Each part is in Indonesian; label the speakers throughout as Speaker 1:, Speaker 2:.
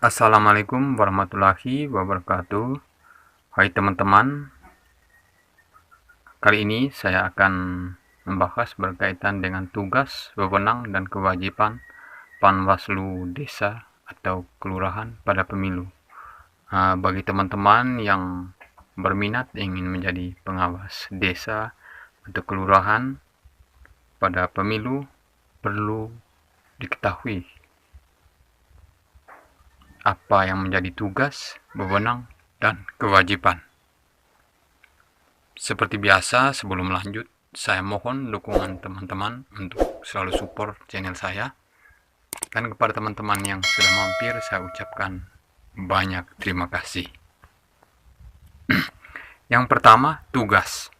Speaker 1: Assalamualaikum warahmatullahi wabarakatuh. Hai teman-teman, kali ini saya akan membahas berkaitan dengan tugas, wewenang, dan kewajiban Panwaslu Desa atau Kelurahan pada pemilu. Bagi teman-teman yang berminat ingin menjadi pengawas desa atau kelurahan pada pemilu, perlu diketahui apa yang menjadi tugas, wewenang, dan kewajiban. Seperti biasa, sebelum lanjut, saya mohon dukungan teman-teman untuk selalu support channel saya. Dan kepada teman-teman yang sudah mampir, saya ucapkan banyak terima kasih. Yang pertama, tugas.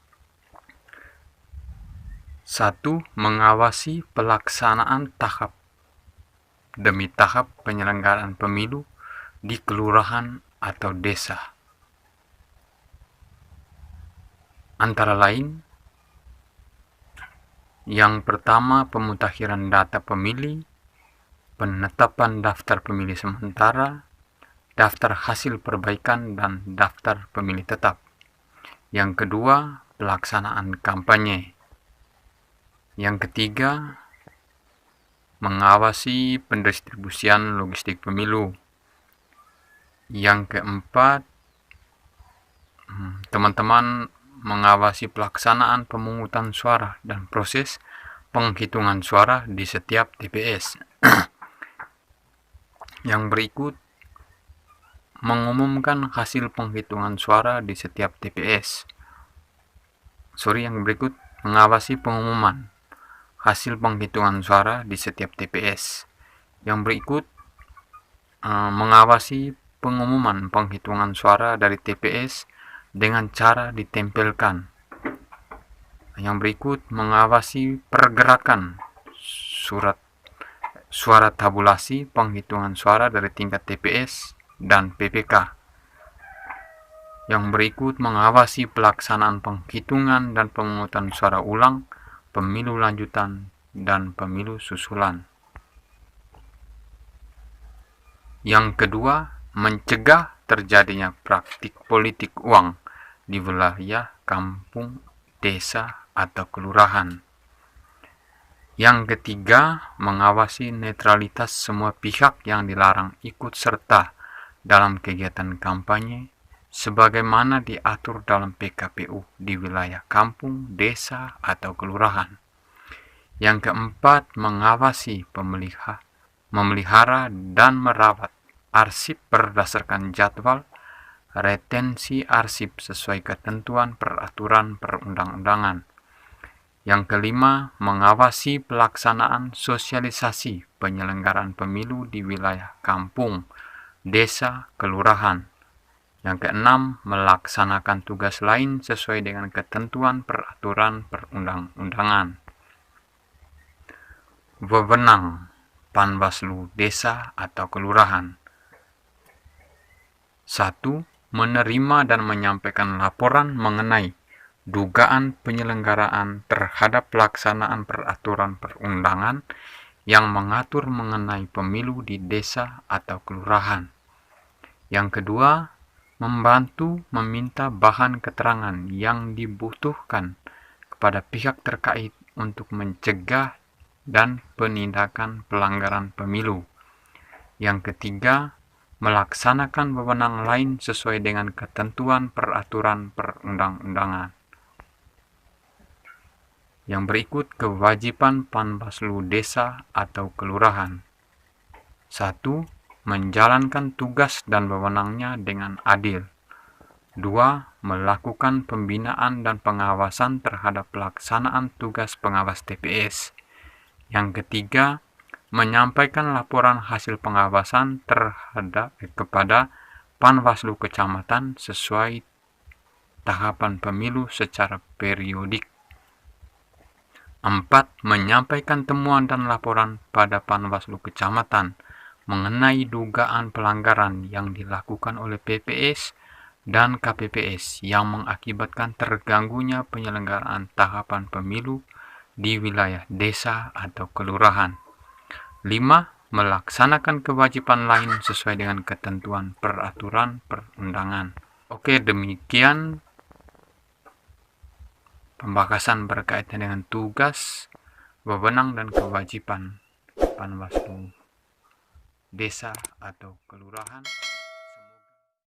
Speaker 1: 1. Mengawasi pelaksanaan tahap demi tahap penyelenggaraan pemilu di kelurahan atau desa. Antara lain, yang pertama, pemutakhiran data pemilih, penetapan daftar pemilih sementara, daftar hasil perbaikan, dan daftar pemilih tetap. Yang kedua, pelaksanaan kampanye. Yang ketiga, mengawasi pendistribusian logistik pemilu. Yang keempat, teman-teman mengawasi pelaksanaan pemungutan suara dan proses penghitungan suara di setiap TPS. Yang berikut, mengumumkan hasil penghitungan suara di setiap TPS. Yang berikut, mengawasi pengumuman hasil penghitungan suara di setiap TPS. Yang berikut, mengawasi pengumuman penghitungan suara dari TPS dengan cara ditempelkan. Yang berikut, mengawasi pergerakan suara tabulasi penghitungan suara dari tingkat TPS dan PPK. Yang berikut, mengawasi pelaksanaan penghitungan dan pemungutan suara ulang, pemilu lanjutan, dan pemilu susulan. Yang kedua, mencegah terjadinya praktik politik uang di wilayah kampung, desa, atau kelurahan. Yang ketiga, mengawasi netralitas semua pihak yang dilarang ikut serta dalam kegiatan kampanye sebagaimana diatur dalam PKPU di wilayah kampung, desa, atau kelurahan. Yang keempat, mengawasi memelihara dan merawat arsip berdasarkan jadwal retensi arsip sesuai ketentuan peraturan perundang-undangan. Yang kelima, mengawasi pelaksanaan sosialisasi penyelenggaraan pemilu di wilayah kampung, desa, kelurahan. Yang keenam, melaksanakan tugas lain sesuai dengan ketentuan peraturan perundang-undangan. Wewenang Panwaslu Desa atau Kelurahan. 1. Menerima dan menyampaikan laporan mengenai dugaan penyelenggaraan terhadap pelaksanaan peraturan perundangan yang mengatur mengenai pemilu di desa atau kelurahan. Yang kedua, membantu meminta bahan keterangan yang dibutuhkan kepada pihak terkait untuk mencegah dan penindakan pelanggaran pemilu. Yang ketiga, melaksanakan wewenang lain sesuai dengan ketentuan peraturan perundang-undangan. Yang berikut kewajiban Panwaslu Desa atau Kelurahan. 1. Menjalankan tugas dan wewenangnya dengan adil. 2. Melakukan pembinaan dan pengawasan terhadap pelaksanaan tugas pengawas TPS. Yang ketiga, menyampaikan laporan hasil pengawasan kepada Panwaslu Kecamatan sesuai tahapan pemilu secara periodik. 4. Menyampaikan temuan dan laporan pada Panwaslu Kecamatan mengenai dugaan pelanggaran yang dilakukan oleh PPS dan KPPS yang mengakibatkan terganggunya penyelenggaraan tahapan pemilu di wilayah desa atau kelurahan. 5. melaksanakan kewajiban lain sesuai dengan ketentuan peraturan perundangan. Oke, demikian pembahasan berkaitan dengan tugas, wewenang, dan kewajiban Panwaslu desa atau kelurahan.